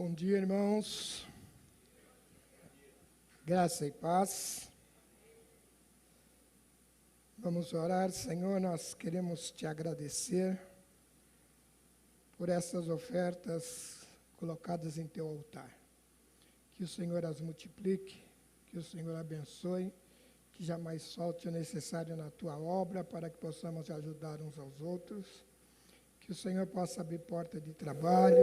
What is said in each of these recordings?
Bom dia, irmãos. Graça e paz. Vamos orar. Senhor, nós queremos te agradecer por essas ofertas colocadas em teu altar. Que o Senhor as multiplique, que o Senhor abençoe, que jamais falte o necessário na tua obra para que possamos ajudar uns aos outros. Que o Senhor possa abrir porta de trabalho,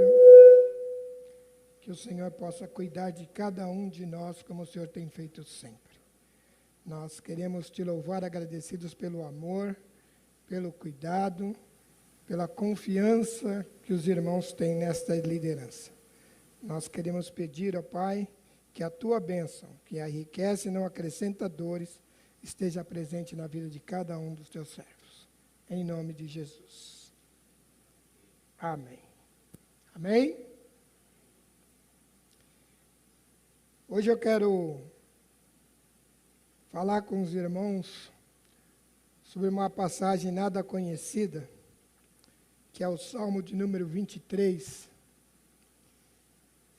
que o Senhor possa cuidar de cada um de nós como o Senhor tem feito sempre. Nós queremos te louvar, agradecidos pelo amor, pelo cuidado, pela confiança que os irmãos têm nesta liderança. Nós queremos pedir, ó Pai, que a tua bênção, que enriquece e não acrescenta dores, esteja presente na vida de cada um dos teus servos. Em nome de Jesus. Amém. Amém? Hoje eu quero falar com os irmãos sobre uma passagem nada conhecida, que é o Salmo de número 23.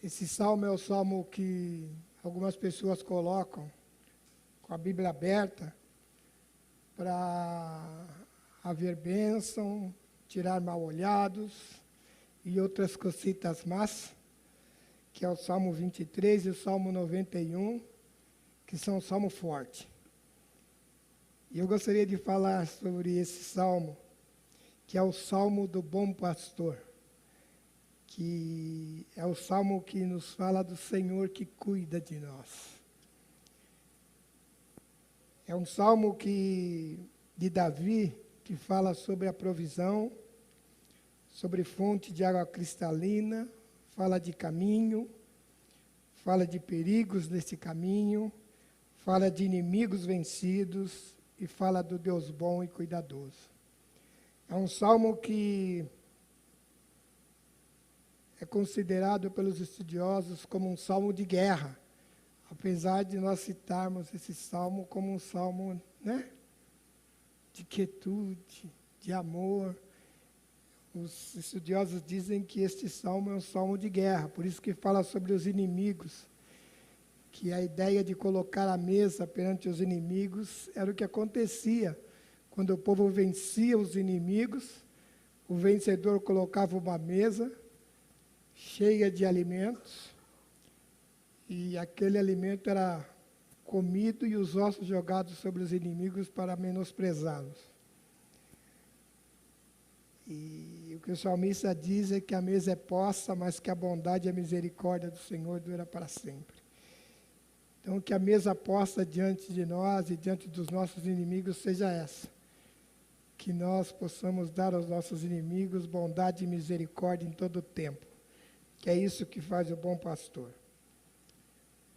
Esse salmo é o salmo que algumas pessoas colocam com a Bíblia aberta para haver bênção, tirar mal-olhados e outras cositas más, que é o Salmo 23 e o Salmo 91, que são um salmo forte. E eu gostaria de falar sobre esse salmo, que é o Salmo do Bom Pastor, que é o salmo que nos fala do Senhor que cuida de nós. É um salmo de Davi, que fala sobre a provisão, sobre fonte de água cristalina, fala de caminho, fala de perigos nesse caminho, fala de inimigos vencidos e fala do Deus bom e cuidadoso. É um salmo que é considerado pelos estudiosos como um salmo de guerra, apesar de nós citarmos esse salmo como um salmo, de quietude, de amor. Os estudiosos dizem que este salmo é um salmo de guerra, por isso que fala sobre os inimigos, que a ideia de colocar a mesa perante os inimigos era o que acontecia. Quando o povo vencia os inimigos, o vencedor colocava uma mesa cheia de alimentos, e aquele alimento era comido e os ossos jogados sobre os inimigos para menosprezá-los. E o que o salmista diz é que a mesa é posta, mas que a bondade e a misericórdia do Senhor dura para sempre. Então, que a mesa posta diante de nós e diante dos nossos inimigos seja essa. Que nós possamos dar aos nossos inimigos bondade e misericórdia em todo o tempo. Que é isso que faz o bom pastor.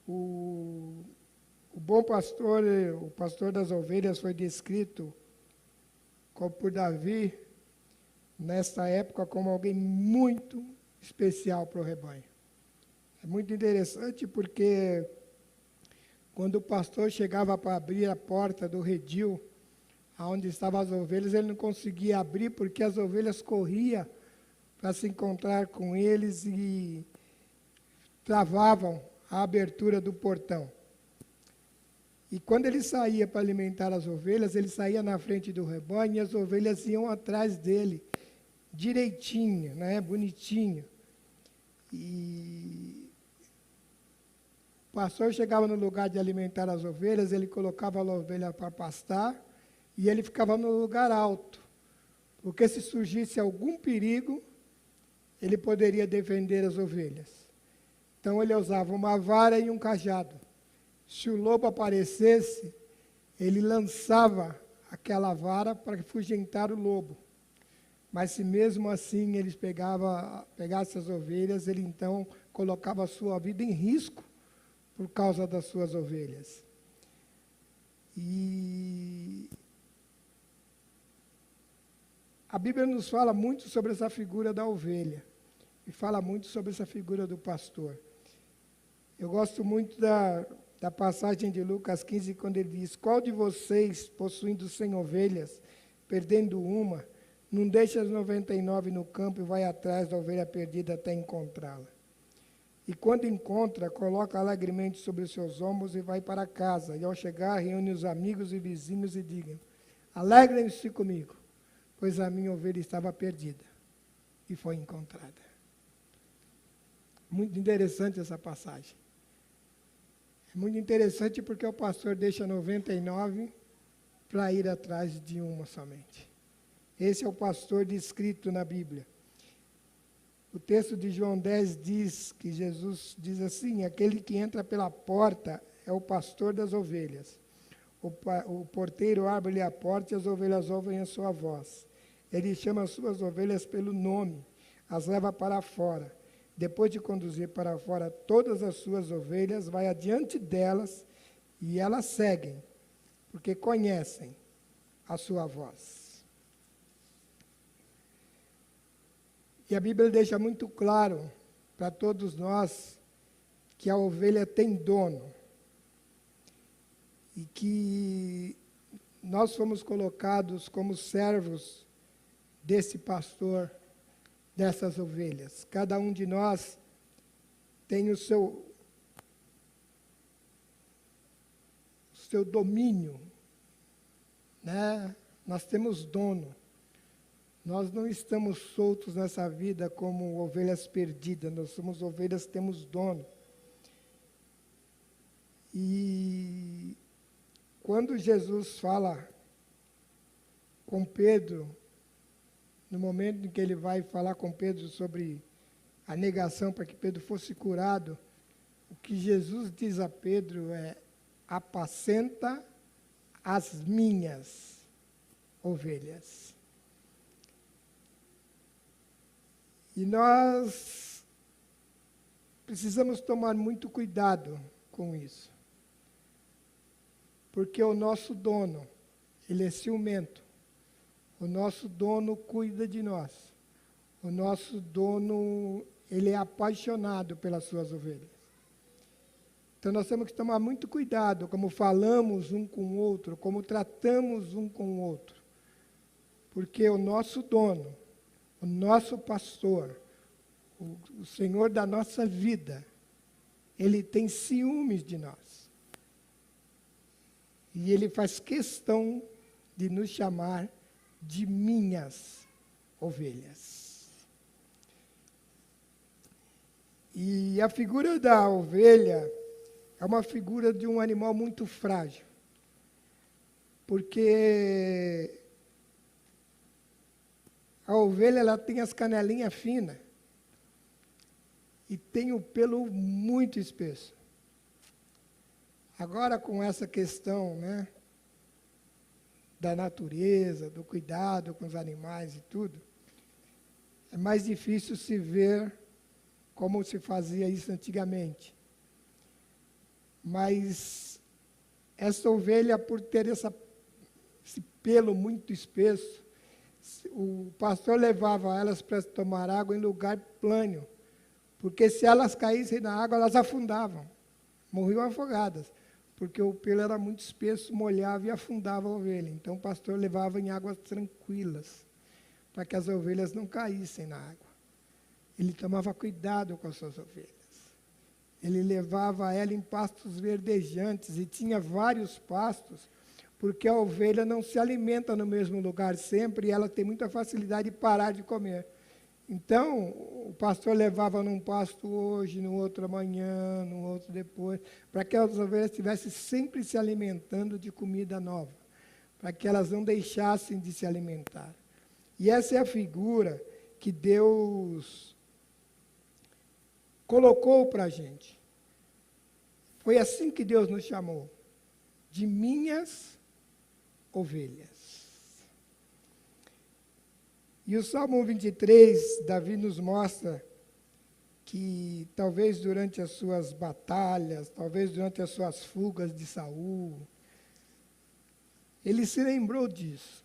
O bom pastor, o pastor das ovelhas, foi descrito por Davi, nesta época, como alguém muito especial para o rebanho. É muito interessante porque quando o pastor chegava para abrir a porta do redil, onde estavam as ovelhas, ele não conseguia abrir porque as ovelhas corriam para se encontrar com eles e travavam a abertura do portão. E quando ele saía para alimentar as ovelhas, ele saía na frente do rebanho e as ovelhas iam atrás dele, direitinho, bonitinho. E o pastor chegava no lugar de alimentar as ovelhas, ele colocava a ovelha para pastar e ele ficava no lugar alto, porque se surgisse algum perigo, ele poderia defender as ovelhas. Então ele usava uma vara e um cajado. Se o lobo aparecesse, ele lançava aquela vara para afugentar o lobo. Mas se mesmo assim eles pegassem as ovelhas, ele então colocava a sua vida em risco por causa das suas ovelhas. E a Bíblia nos fala muito sobre essa figura da ovelha, e fala muito sobre essa figura do pastor. Eu gosto muito da passagem de Lucas 15, quando ele diz: qual de vocês, possuindo 100 ovelhas, perdendo uma, não deixa as 99 no campo e vai atrás da ovelha perdida até encontrá-la? E quando encontra, coloca alegremente sobre os seus ombros e vai para casa. E ao chegar, reúne os amigos e vizinhos e diga: alegrem-se comigo, pois a minha ovelha estava perdida e foi encontrada. Muito interessante essa passagem. É muito interessante porque o pastor deixa 99 para ir atrás de uma somente. Esse é o pastor descrito na Bíblia. O texto de João 10 diz que Jesus diz assim: aquele que entra pela porta é o pastor das ovelhas. O porteiro abre-lhe a porta e as ovelhas ouvem a sua voz. Ele chama as suas ovelhas pelo nome, as leva para fora. Depois de conduzir para fora todas as suas ovelhas, vai adiante delas e elas seguem, porque conhecem a sua voz. E a Bíblia deixa muito claro para todos nós que a ovelha tem dono e que nós fomos colocados como servos desse pastor, dessas ovelhas. Cada um de nós tem o seu domínio, né? Nós temos dono. Nós não estamos soltos nessa vida como ovelhas perdidas, nós somos ovelhas que temos dono. E quando Jesus fala com Pedro, no momento em que ele vai falar com Pedro sobre a negação para que Pedro fosse curado, o que Jesus diz a Pedro é: apacenta as minhas ovelhas. E nós precisamos tomar muito cuidado com isso. Porque o nosso dono, ele é ciumento. O nosso dono cuida de nós. O nosso dono, ele é apaixonado pelas suas ovelhas. Então nós temos que tomar muito cuidado como falamos um com o outro, como tratamos um com o outro. Porque o nosso dono, o nosso pastor, o Senhor da nossa vida, ele tem ciúmes de nós. E ele faz questão de nos chamar de minhas ovelhas. E a figura da ovelha é uma figura de um animal muito frágil. Porque a ovelha, ela tem as canelinhas finas e tem o pelo muito espesso. Agora, com essa questão, né, da natureza, do cuidado com os animais e tudo, é mais difícil se ver como se fazia isso antigamente. Mas essa ovelha, por ter esse pelo muito espesso, o pastor levava elas para tomar água em lugar plano, porque se elas caíssem na água, elas afundavam, morriam afogadas, porque o pelo era muito espesso, molhava e afundava a ovelha. Então o pastor levava em águas tranquilas, para que as ovelhas não caíssem na água. Ele tomava cuidado com as suas ovelhas. Ele levava ela em pastos verdejantes, e tinha vários pastos, porque a ovelha não se alimenta no mesmo lugar sempre, e ela tem muita facilidade de parar de comer. Então, o pastor levava num pasto hoje, no outro amanhã, no outro depois, para que as ovelhas estivessem sempre se alimentando de comida nova, para que elas não deixassem de se alimentar. E essa é a figura que Deus colocou para a gente. Foi assim que Deus nos chamou, de minhas ovelhas. E o Salmo 23, Davi nos mostra que talvez durante as suas batalhas, talvez durante as suas fugas de Saul, ele se lembrou disso.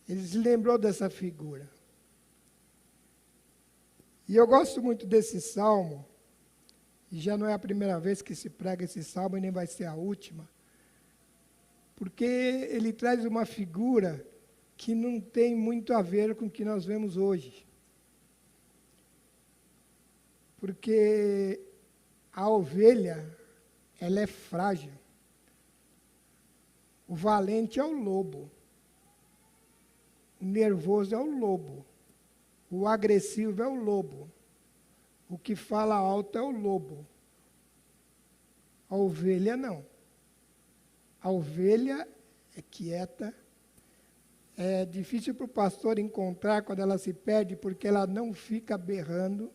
Ele se lembrou dessa figura. E eu gosto muito desse salmo, e já não é a primeira vez que se prega esse salmo, e nem vai ser a última, porque ele traz uma figura que não tem muito a ver com o que nós vemos hoje. Porque a ovelha, ela é frágil. O valente é o lobo. O nervoso é o lobo. O agressivo é o lobo. O que fala alto é o lobo. A ovelha não. A ovelha é quieta. É difícil para o pastor encontrar quando ela se perde, porque ela não fica berrando.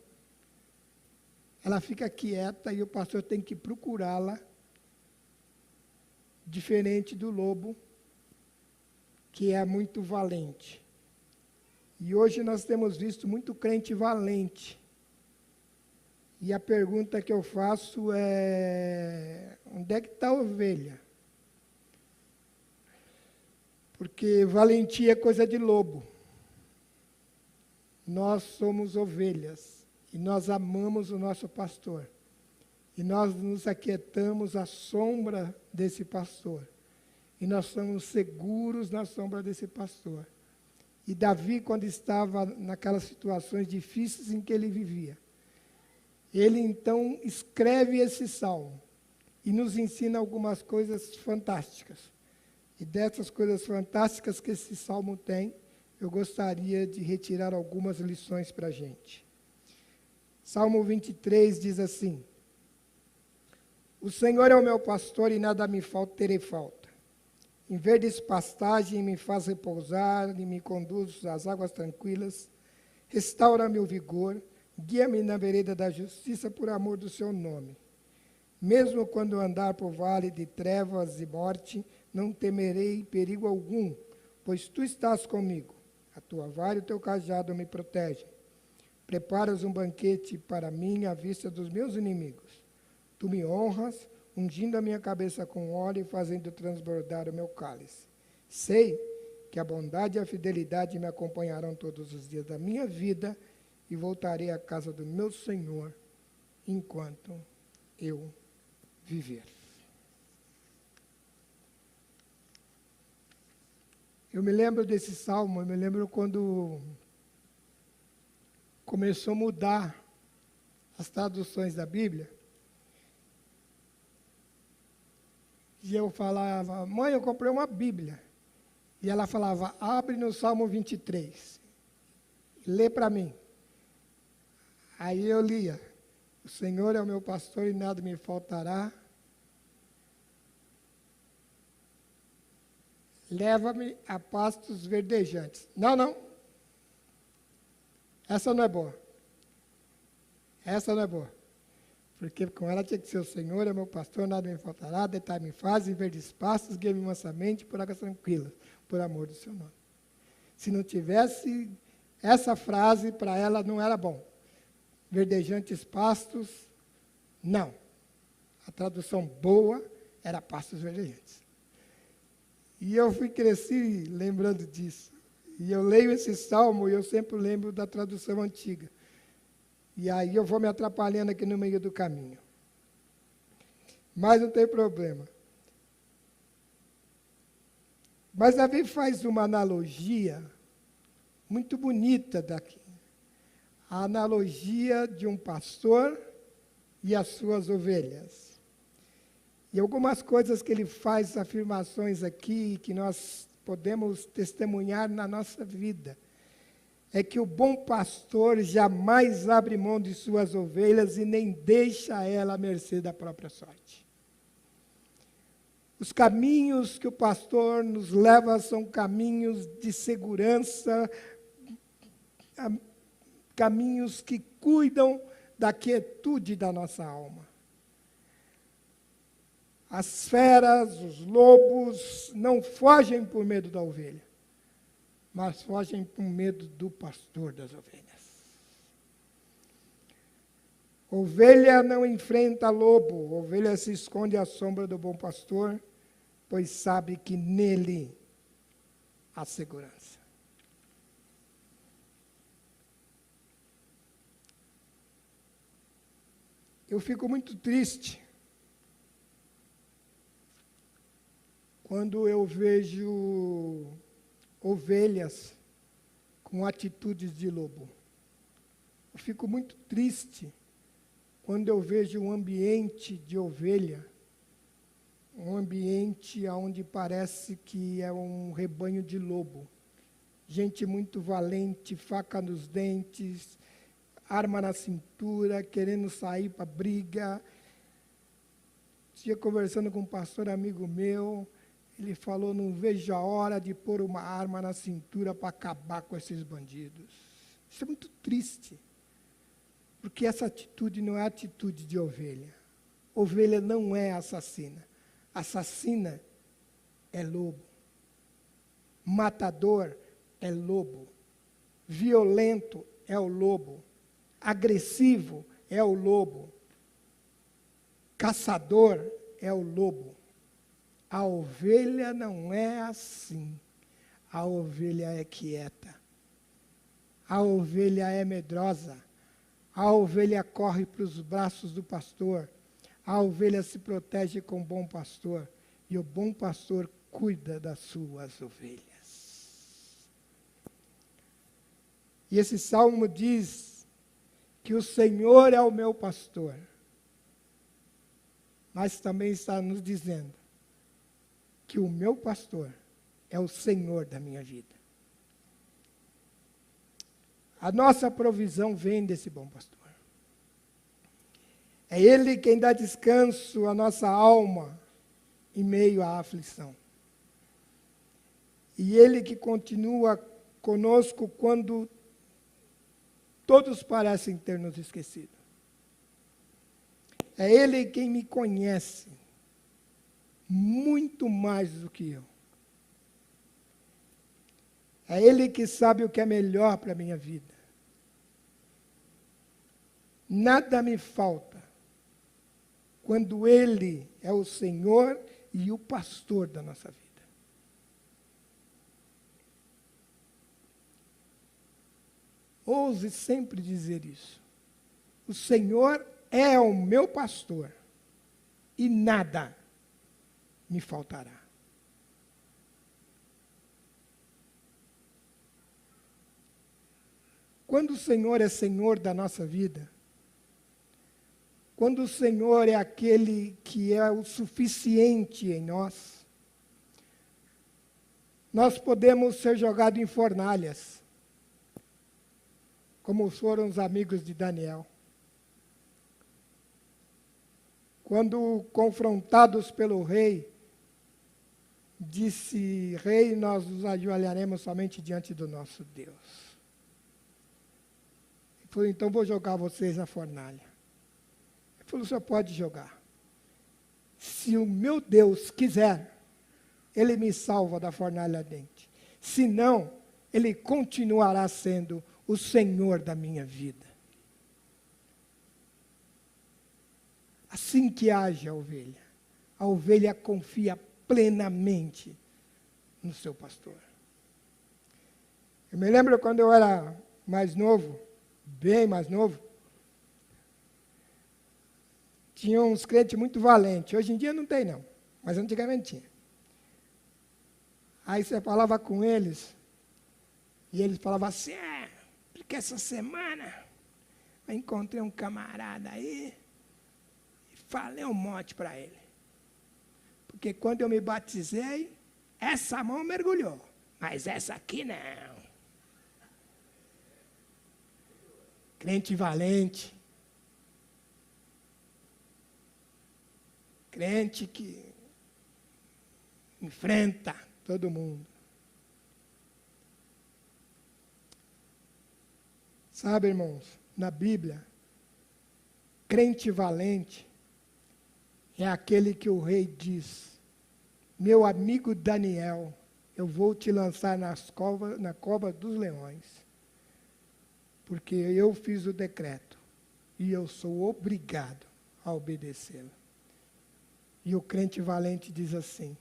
Ela fica quieta e o pastor tem que procurá-la. Diferente do lobo, que é muito valente. E hoje nós temos visto muito crente valente. E a pergunta que eu faço é: onde é que está a ovelha? Porque valentia é coisa de lobo. Nós somos ovelhas e nós amamos o nosso pastor. E nós nos aquietamos à sombra desse pastor. E nós somos seguros na sombra desse pastor. E Davi, quando estava naquelas situações difíceis em que ele vivia, ele então escreve esse salmo e nos ensina algumas coisas fantásticas. E dessas coisas fantásticas que esse salmo tem, eu gostaria de retirar algumas lições para a gente. Salmo 23 diz assim: o Senhor é o meu pastor e nada me falta, terei falta. Em verdes pastagens me faz repousar e me conduz às águas tranquilas. Restaura-me o vigor, guia-me na vereda da justiça por amor do seu nome. Mesmo quando andar por vale de trevas e morte, não temerei perigo algum, pois tu estás comigo. A tua vara e o teu cajado me protegem. Preparas um banquete para mim à vista dos meus inimigos. Tu me honras, ungindo a minha cabeça com óleo e fazendo transbordar o meu cálice. Sei que a bondade e a fidelidade me acompanharão todos os dias da minha vida e voltarei à casa do meu Senhor enquanto eu viver. Eu me lembro desse salmo, eu me lembro quando começou a mudar as traduções da Bíblia. E eu falava: mãe, eu comprei uma Bíblia. E ela falava: abre no Salmo 23. Lê para mim. Aí eu lia: o Senhor é o meu pastor e nada me faltará. Leva-me a pastos verdejantes. Não. Essa não é boa. Essa não é boa. Porque com ela tinha que ser: o Senhor é meu pastor, nada me faltará, deitar-me em faz, em verdes pastos, guia-me mansamente por águas tranquilas, por amor do seu nome. Se não tivesse essa frase, para ela não era bom. Verdejantes pastos, não. A tradução boa era pastos verdejantes. E eu cresci lembrando disso. E eu leio esse salmo e eu sempre lembro da tradução antiga. E aí eu vou me atrapalhando aqui no meio do caminho. Mas não tem problema. Mas Davi faz uma analogia muito bonita daqui. A analogia de um pastor e as suas ovelhas. E algumas coisas que ele faz, afirmações aqui, que nós podemos testemunhar na nossa vida, é que o bom pastor jamais abre mão de suas ovelhas e nem deixa ela à mercê da própria sorte. Os caminhos que o pastor nos leva são caminhos de segurança, caminhos que cuidam da quietude da nossa alma. As feras, os lobos, não fogem por medo da ovelha, mas fogem por medo do pastor das ovelhas. Ovelha não enfrenta lobo, ovelha se esconde à sombra do bom pastor, pois sabe que nele há segurança. Eu fico muito triste quando eu vejo ovelhas com atitudes de lobo. Eu fico muito triste quando eu vejo um ambiente de ovelha, um ambiente onde parece que é um rebanho de lobo. Gente muito valente, faca nos dentes, arma na cintura, querendo sair para briga. Tinha conversando com um pastor amigo meu, ele falou, não vejo a hora de pôr uma arma na cintura para acabar com esses bandidos. Isso é muito triste, porque essa atitude não é atitude de ovelha. Ovelha não é assassina. Assassina é lobo. Matador é lobo. Violento é o lobo. Agressivo é o lobo. Caçador é o lobo. A ovelha não é assim. A ovelha é quieta. A ovelha é medrosa. A ovelha corre para os braços do pastor. A ovelha se protege com o bom pastor. E o bom pastor cuida das suas ovelhas. E esse salmo diz que o Senhor é o meu pastor. Mas também está nos dizendo que o meu pastor é o Senhor da minha vida. A nossa provisão vem desse bom pastor. É Ele quem dá descanso à nossa alma em meio à aflição. E Ele que continua conosco quando todos parecem ter nos esquecido. É Ele quem me conhece muito mais do que eu. É Ele que sabe o que é melhor para a minha vida. Nada me falta quando Ele é o Senhor e o pastor da nossa vida. Ouse sempre dizer isso. O Senhor é o meu pastor e nada me faltará. Quando o Senhor é Senhor da nossa vida, quando o Senhor é aquele que é o suficiente em nós, nós podemos ser jogados em fornalhas, como foram os amigos de Daniel. Quando confrontados pelo rei, disse, rei, nós nos ajoelharemos somente diante do nosso Deus. Ele falou, então vou jogar vocês na fornalha. Ele falou, o senhor pode jogar. Se o meu Deus quiser, Ele me salva da fornalha ardente. Se não, Ele continuará sendo o Senhor da minha vida. Assim que age a ovelha confia plenamente no seu pastor. Eu me lembro quando eu era mais novo, bem mais novo, tinha uns crentes muito valentes. Hoje em dia não tem não, mas antigamente tinha. Aí você falava com eles, e eles falavam assim, porque essa semana eu encontrei um camarada aí, e falei um monte para ele. Porque quando eu me batizei, essa mão mergulhou, mas essa aqui não. Crente valente. Crente que enfrenta todo mundo. Sabe, irmãos, na Bíblia, crente valente é aquele que o rei diz, meu amigo Daniel, eu vou te lançar na cova dos leões, porque eu fiz o decreto e eu sou obrigado a obedecê-lo. E o crente valente diz assim,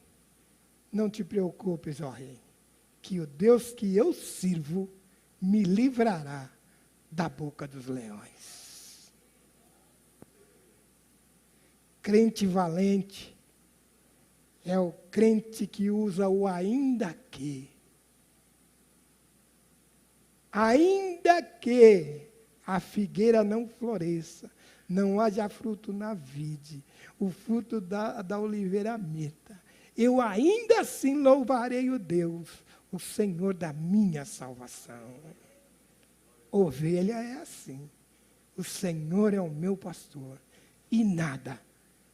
não te preocupes, ó rei, que o Deus que eu sirvo me livrará da boca dos leões. Crente valente é o crente que usa o ainda que. Ainda que a figueira não floresça, não haja fruto na vide, o fruto da oliveira meta. Eu ainda assim louvarei o Deus, o Senhor da minha salvação. Ovelha é assim. O Senhor é o meu pastor e nada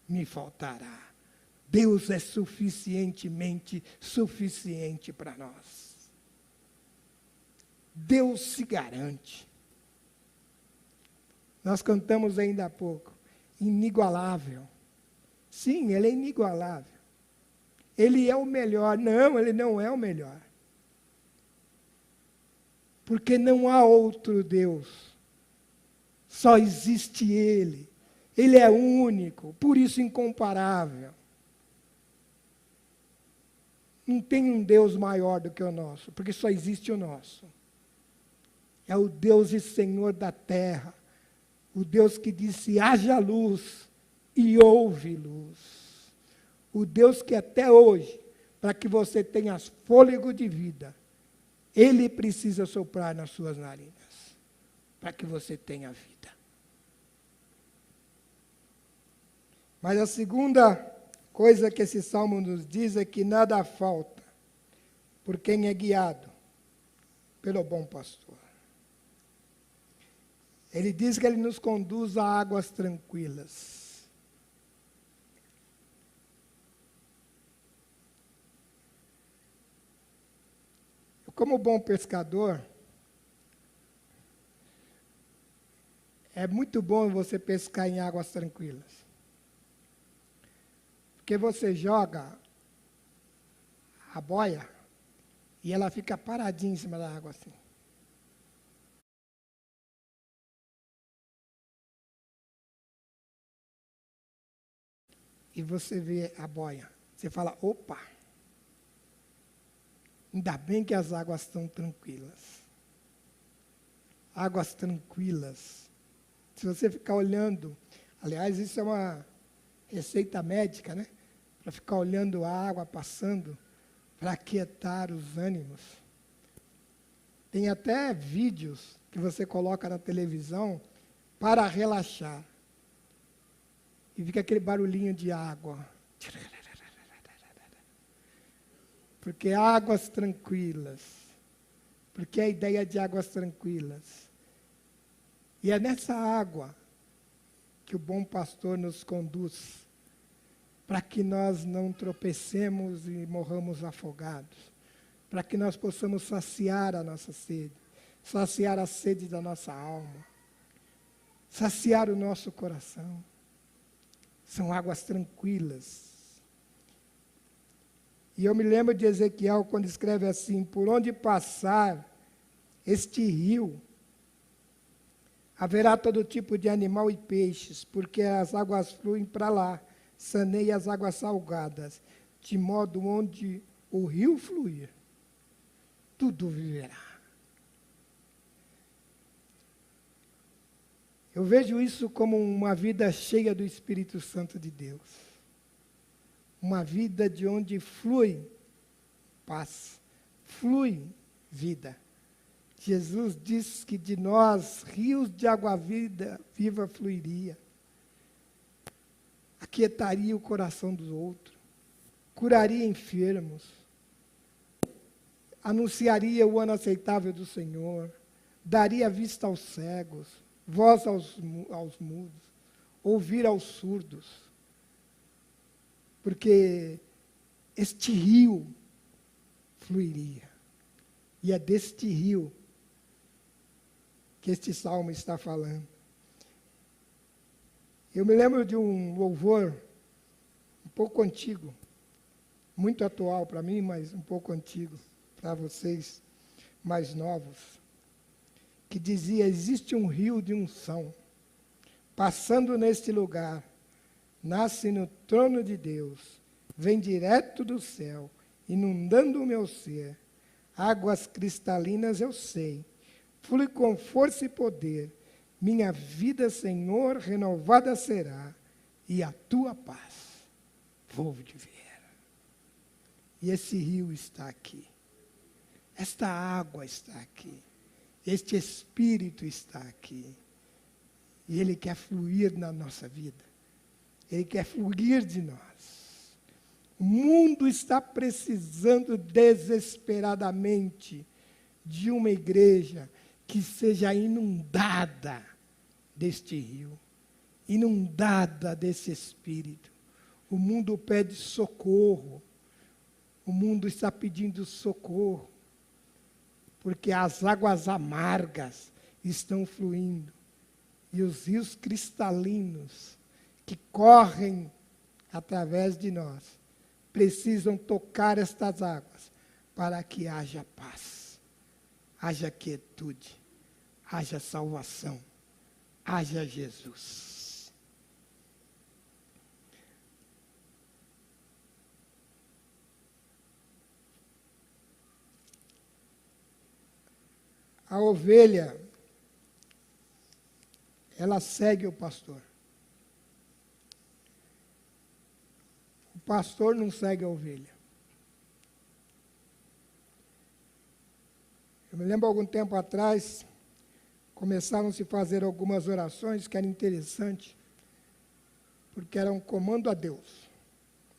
me faltará. Deus é suficientemente suficiente para nós. Deus se garante. Nós cantamos ainda há pouco, inigualável. Sim, Ele é inigualável. Ele é o melhor. Não, Ele não é o melhor. Porque não há outro Deus. Só existe Ele. Ele é único, por isso incomparável. Não tem um Deus maior do que o nosso, porque só existe o nosso. É o Deus e Senhor da terra. O Deus que disse, haja luz, e houve luz. O Deus que até hoje, para que você tenha fôlego de vida, Ele precisa soprar nas suas narinas, para que você tenha vida. Mas a segunda coisa que esse salmo nos diz é que nada falta por quem é guiado pelo bom pastor. Ele diz que Ele nos conduz a águas tranquilas. Como bom pescador, é muito bom você pescar em águas tranquilas. Porque você joga a boia e ela fica paradinha em cima da água assim. E você vê a boia. Você fala, opa, ainda bem que as águas estão tranquilas. Águas tranquilas. Se você ficar olhando, aliás, isso é uma receita médica, né? Para ficar olhando a água passando, para aquietar os ânimos. Tem até vídeos que você coloca na televisão para relaxar. E fica aquele barulhinho de água. Porque águas tranquilas. Porque a ideia de águas tranquilas. E é nessa água que o bom pastor nos conduz, para que nós não tropecemos e morramos afogados, para que nós possamos saciar a nossa sede, saciar a sede da nossa alma, saciar o nosso coração. São águas tranquilas. E eu me lembro de Ezequiel quando escreve assim, por onde passar este rio, haverá todo tipo de animal e peixes, porque as águas fluem para lá, saneia as águas salgadas, de modo onde o rio fluir, tudo viverá. Eu vejo isso como uma vida cheia do Espírito Santo de Deus. Uma vida de onde flui paz, flui vida. Jesus disse que de nós rios de água viva fluiria. Aquietaria o coração dos outros, curaria enfermos, anunciaria o ano aceitável do Senhor, daria vista aos cegos, voz aos mudos, ouvir aos surdos. Porque este rio fluiria. E é deste rio que este salmo está falando. Eu me lembro de um louvor um pouco antigo, muito atual para mim, mas um pouco antigo para vocês mais novos, que dizia, existe um rio de unção, passando neste lugar, nasce no trono de Deus, vem direto do céu, inundando o meu ser, águas cristalinas eu sei, flui com força e poder, minha vida, Senhor, renovada será, e a tua paz vou viver. E esse rio está aqui, esta água está aqui, este Espírito está aqui. E Ele quer fluir na nossa vida. Ele quer fluir de nós. O mundo está precisando desesperadamente de uma igreja que seja inundada deste rio, inundada desse Espírito. O mundo pede socorro. O mundo está pedindo socorro, porque as águas amargas estão fluindo. E os rios cristalinos que correm através de nós precisam tocar estas águas para que haja paz, haja quietude, haja salvação, haja Jesus. A ovelha, ela segue o pastor. O pastor não segue a ovelha. Eu me lembro, algum tempo atrás, começaram a se fazer algumas orações que eram interessantes, porque era um comando a Deus,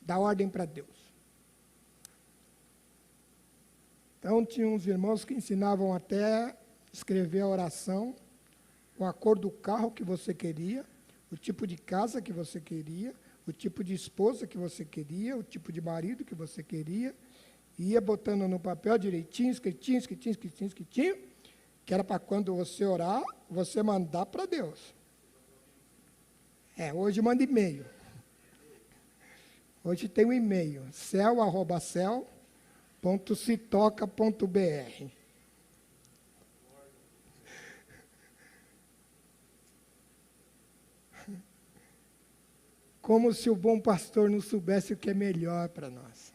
dar ordem para Deus. Então, tinha uns irmãos que ensinavam até escrever a oração com a cor do carro que você queria, o tipo de casa que você queria, o tipo de esposa que você queria, o tipo de marido que você queria, e ia botando no papel direitinho, escritinho, que era para quando você orar, você mandar para Deus. Hoje manda e-mail. Hoje tem um e-mail, cel@cel.citoca.br. Como se o bom pastor não soubesse o que é melhor para nós.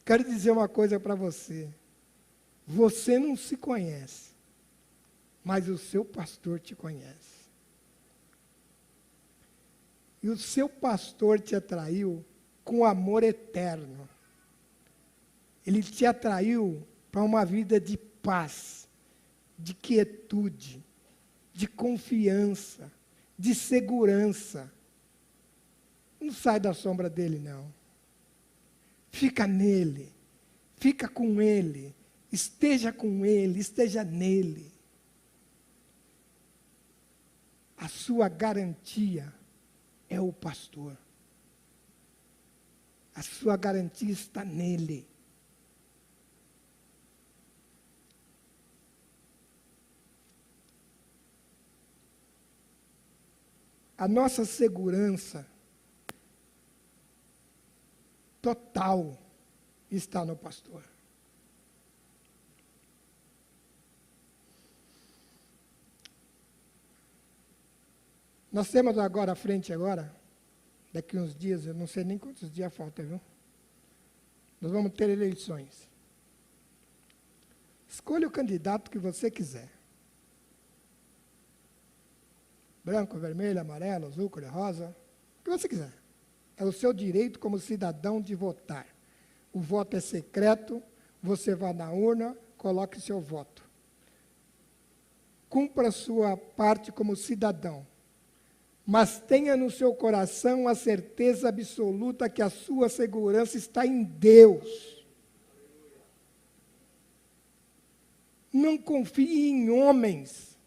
Quero dizer uma coisa para você. Você não se conhece, mas o seu pastor te conhece. E o seu pastor te atraiu com amor eterno. Ele te atraiu para uma vida de paz, de quietude, de confiança, de segurança. Não sai da sombra dele, não. Fica nele, fica com ele, esteja com ele, esteja nele. A sua garantia é o pastor. A sua garantia está nele. A nossa segurança total está no pastor. Nós temos agora à frente daqui uns dias, eu não sei nem quantos dias falta, viu? Nós vamos ter eleições. Escolha o candidato que você quiser. Branco, vermelho, amarelo, azul, cor de rosa, o que você quiser. É o seu direito como cidadão de votar. O voto é secreto, você vai na urna, coloque seu voto. Cumpra a sua parte como cidadão, mas tenha no seu coração a certeza absoluta que a sua segurança está em Deus. Não confie em homens,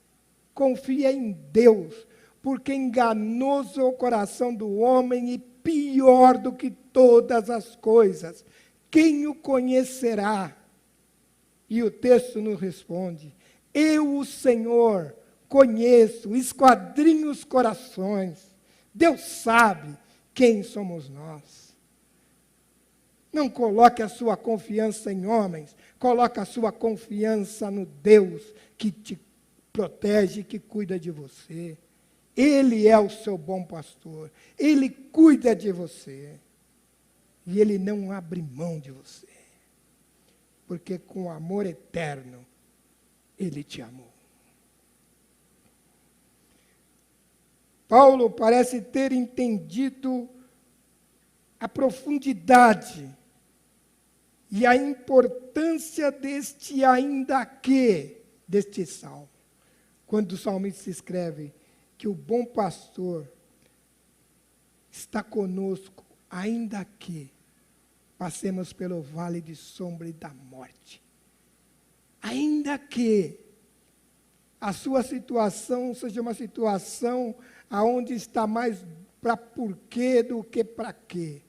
confie em Deus, porque enganoso é o coração do homem e pior do que todas as coisas. Quem o conhecerá? E o texto nos responde: eu, o Senhor, conheço, esquadrinho os corações. Deus sabe quem somos nós. Não coloque a sua confiança em homens, coloque a sua confiança no Deus que te protege, que cuida de você. Ele é o seu bom pastor. Ele cuida de você. E Ele não abre mão de você. Porque com amor eterno, Ele te amou. Paulo parece ter entendido a profundidade e a importância deste ainda que, deste salmo. Quando o salmista escreve: que o bom pastor está conosco, ainda que passemos pelo vale de sombra e da morte. Ainda que a sua situação seja uma situação aonde está mais para porquê do que para quê.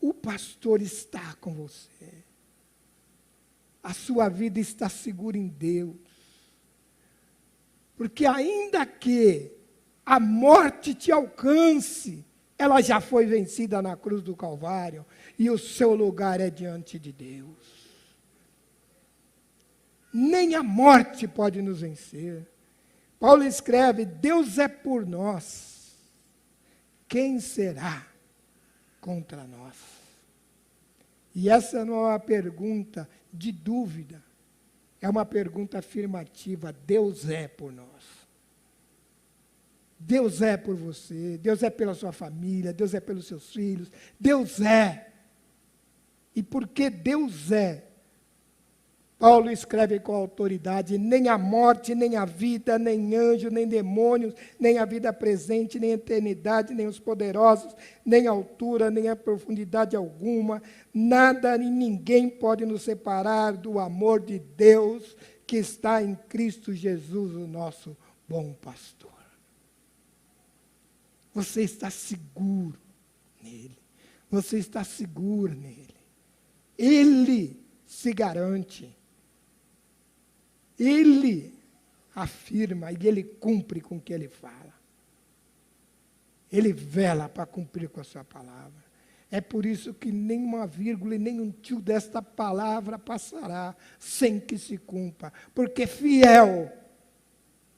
O pastor está com você. A sua vida está segura em Deus. Porque ainda que a morte te alcance, ela já foi vencida na cruz do Calvário, e o seu lugar é diante de Deus. Nem a morte pode nos vencer. Paulo escreve: Deus é por nós, quem será contra nós? E essa não é uma pergunta de dúvida, é uma pergunta afirmativa. Deus é por nós. Deus é por você, Deus é pela sua família, Deus é pelos seus filhos, Deus é. E porque Deus é, Paulo escreve com autoridade: nem a morte, nem a vida, nem anjo, nem demônios, nem a vida presente, nem a eternidade, nem os poderosos, nem a altura, nem a profundidade alguma, nada e ninguém pode nos separar do amor de Deus que está em Cristo Jesus, o nosso bom pastor. Você está seguro nele. Você está seguro nele. Ele se garante. Ele afirma e ele cumpre com o que ele fala. Ele vela para cumprir com a sua palavra. É por isso que nenhuma vírgula e nenhum tio desta palavra passará sem que se cumpra. Porque fiel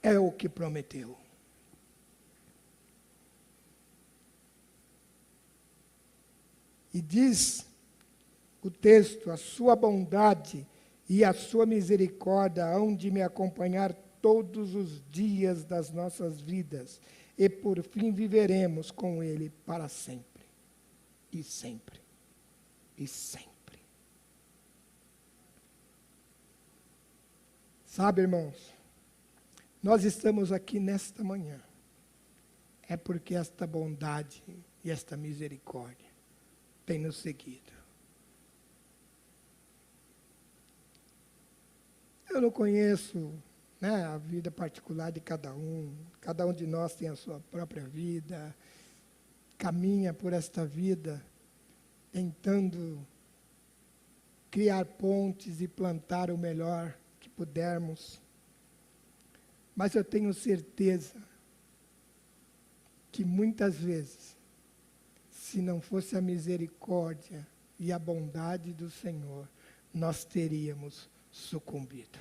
é o que prometeu. E diz o texto: a sua bondade e a sua misericórdia hão de me acompanhar todos os dias das nossas vidas, e por fim viveremos com ele para sempre, e sempre, e sempre. Sabe, irmãos, nós estamos aqui nesta manhã, é porque esta bondade e esta misericórdia tem nos seguido. Eu não conheço, a vida particular de cada um de nós tem a sua própria vida, caminha por esta vida tentando criar pontes e plantar o melhor que pudermos. Mas eu tenho certeza que muitas vezes, se não fosse a misericórdia e a bondade do Senhor, nós teríamos sucumbido.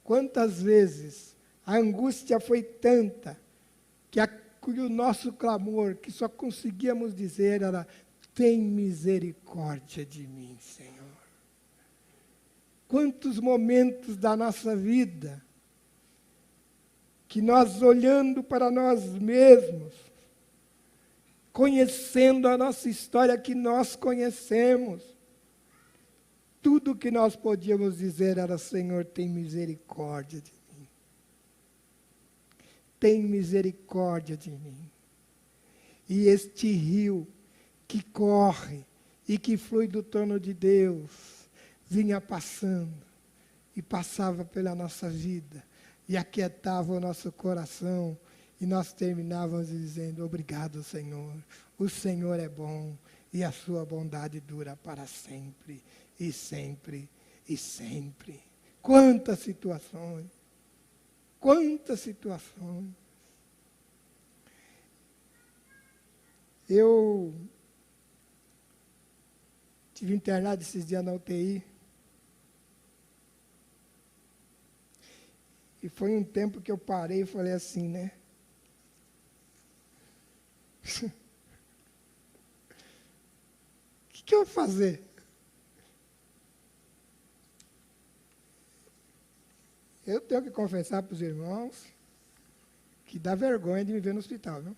Quantas vezes a angústia foi tanta que o nosso clamor, que só conseguíamos dizer, era: tem misericórdia de mim, Senhor. Quantos momentos da nossa vida que nós, olhando para nós mesmos, conhecendo a nossa história que nós conhecemos, tudo que nós podíamos dizer era: Senhor, tem misericórdia de mim. Tem misericórdia de mim. E este rio que corre e que flui do trono de Deus, vinha passando e passava pela nossa vida e aquietava o nosso coração, e nós terminávamos dizendo: obrigado, Senhor. O Senhor é bom e a sua bondade dura para sempre, e sempre, e sempre. Quantas situações, quantas situações. Eu tive internado esses dias na UTI, e foi um tempo que eu parei e falei assim, o que eu vou fazer? Eu tenho que confessar para os irmãos que dá vergonha de me ver no hospital, viu?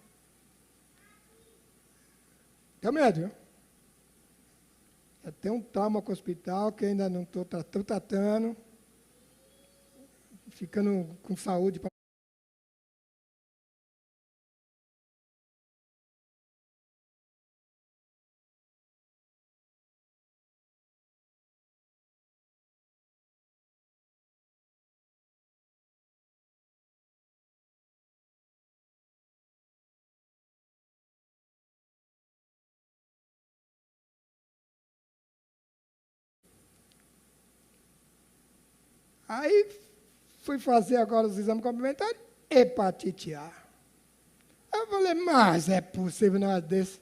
Tenho medo, viu? Eu tenho um trauma com o hospital que ainda não estou tratando. ficando com saúde. Aí fui fazer agora os exames complementares, hepatite A. Eu falei, mas é possível nada desse?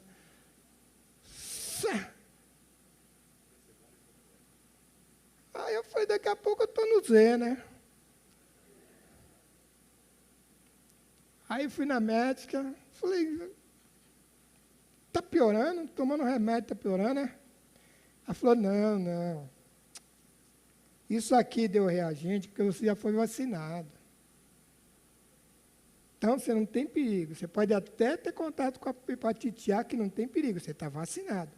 Aí eu falei, daqui a pouco eu estou no Z, né? Aí fui na médica, falei, está piorando, tomando remédio, está piorando, né? Ela falou, não. Isso aqui deu reagente porque você já foi vacinado. Então, você não tem perigo. Você pode até ter contato com a hepatite A, que não tem perigo, você está vacinado.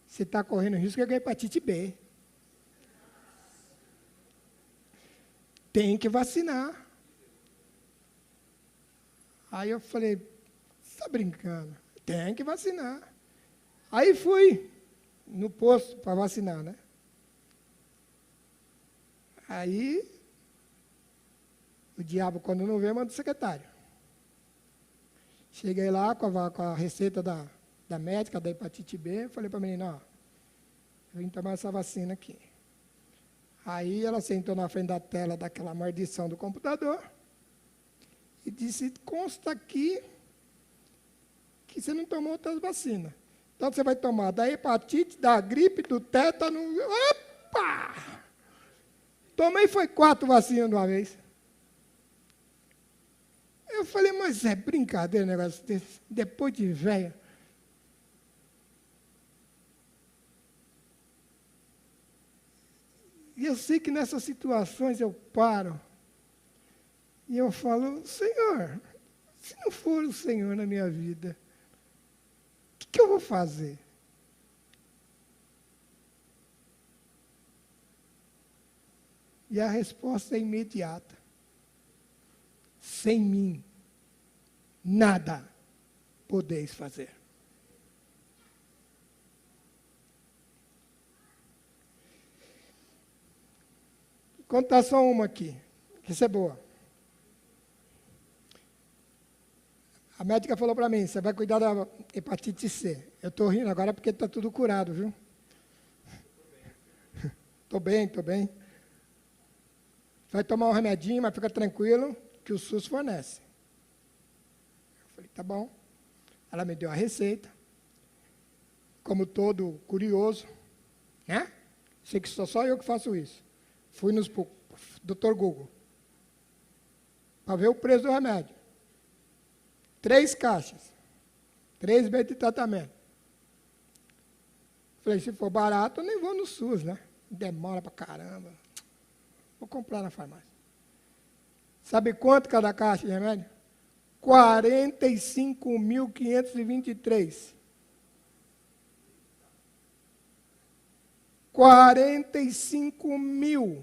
Você está correndo risco de ganhar hepatite B. Tem que vacinar. Aí eu falei, você está brincando? Tem que vacinar. Aí fui no posto para vacinar, né? Aí, o diabo, quando não vê, manda o secretário. Cheguei lá com a receita da médica, da hepatite B, falei para a menina, ó, eu vim tomar essa vacina aqui. Aí ela sentou na frente da tela daquela maldição do computador e disse, consta aqui que você não tomou outras vacinas. Então, você vai tomar da hepatite, da gripe, do tétano. Opa! Tomei foi 4 vacinas de uma vez. Eu falei, mas é brincadeira um negócio desse, depois de velha. E eu sei que nessas situações eu paro e eu falo, Senhor, se não for o Senhor na minha vida, o que eu vou fazer? E a resposta é imediata. Sem mim, nada podeis fazer. Vou contar só uma aqui, que isso é boa. A médica falou para mim, você vai cuidar da hepatite C. Eu estou rindo agora porque está tudo curado, viu? Estou bem. Vai tomar um remedinho, mas fica tranquilo, que o SUS fornece. Eu falei, tá bom. Ela me deu a receita. Como todo curioso, né? Sei que só eu que faço isso. Fui no Dr. Google para ver o preço do remédio. 3 caixas. 3 meses de tratamento. Falei, se for barato, eu nem vou no SUS, né? Demora pra caramba. Vou comprar na farmácia. Sabe quanto cada caixa de remédio? 45.523. 45 mil.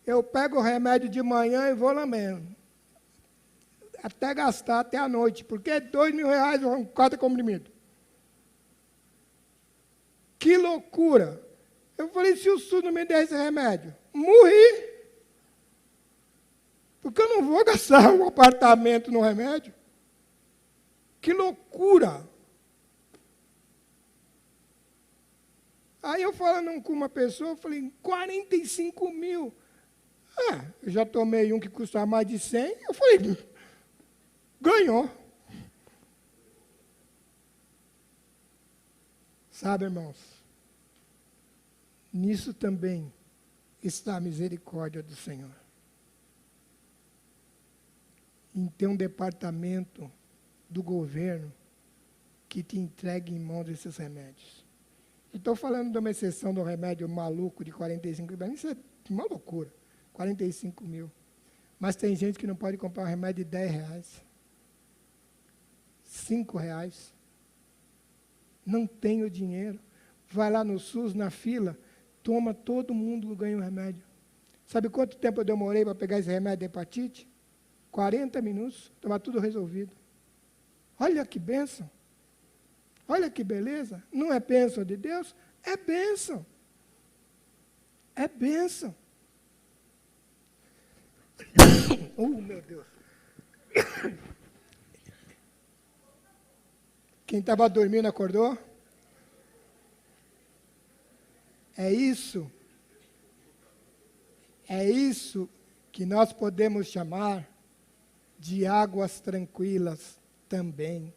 Eu pego o remédio de manhã e vou lá mesmo. Até gastar até a noite, porque é R$2.000 cada comprimido. Que loucura! Eu falei, se o SUS não me der esse remédio, morri. Porque eu não vou gastar um apartamento no remédio. Que loucura! Aí eu falando com uma pessoa, eu falei, 45 mil. Eu já tomei um que custava mais de 100. Eu falei, ganhou. Sabe, irmãos, nisso também está a misericórdia do Senhor. Em ter um departamento do governo que te entregue em mãos esses remédios. Estou falando de uma exceção do remédio maluco de 45 mil, isso é uma loucura, 45 mil. Mas tem gente que não pode comprar um remédio de R$10, R$5. Não tem o dinheiro. Vai lá no SUS, na fila, toma, todo mundo ganha o remédio. Sabe quanto tempo eu demorei para pegar esse remédio de hepatite? 40 minutos, estava tudo resolvido. Olha que bênção. Olha que beleza. Não é bênção de Deus? É bênção. É bênção. Meu Deus. Quem estava dormindo acordou? É isso que nós podemos chamar de águas tranquilas também.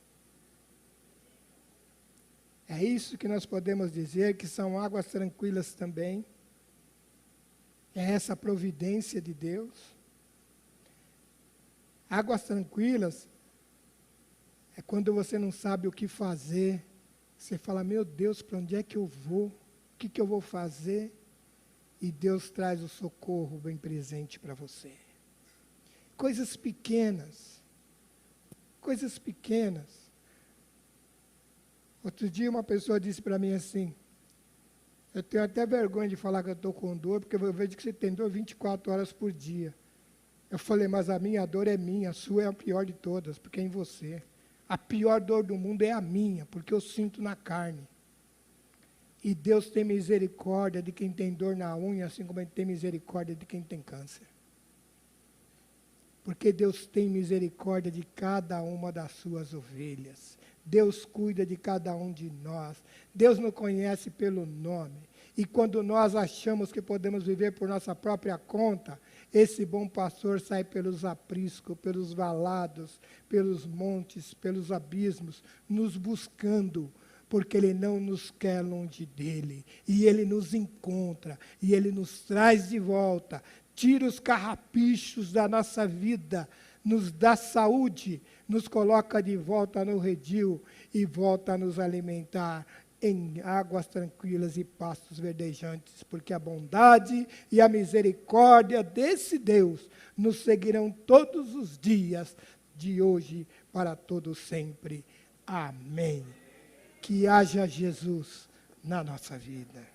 É isso que nós podemos dizer que são águas tranquilas também. É essa providência de Deus. Águas tranquilas é quando você não sabe o que fazer. Você fala, meu Deus, para onde é que eu vou? O que eu vou fazer? E Deus traz o socorro bem presente para você. Coisas pequenas. Coisas pequenas. Outro dia uma pessoa disse para mim assim, eu tenho até vergonha de falar que eu estou com dor, porque eu vejo que você tem dor 24 horas por dia. Eu falei, mas a minha dor é minha, a sua é a pior de todas, porque é em você. A pior dor do mundo é a minha, porque eu sinto na carne. E Deus tem misericórdia de quem tem dor na unha, assim como Ele tem misericórdia de quem tem câncer. Porque Deus tem misericórdia de cada uma das suas ovelhas. Deus cuida de cada um de nós. Deus nos conhece pelo nome. E quando nós achamos que podemos viver por nossa própria conta, esse bom pastor sai pelos apriscos, pelos valados, pelos montes, pelos abismos, nos buscando, porque Ele não nos quer longe dEle. E Ele nos encontra, e Ele nos traz de volta, tira os carrapichos da nossa vida, nos dá saúde, nos coloca de volta no redil e volta a nos alimentar em águas tranquilas e pastos verdejantes, porque a bondade e a misericórdia desse Deus nos seguirão todos os dias, de hoje para todo sempre. Amém. Que haja Jesus na nossa vida.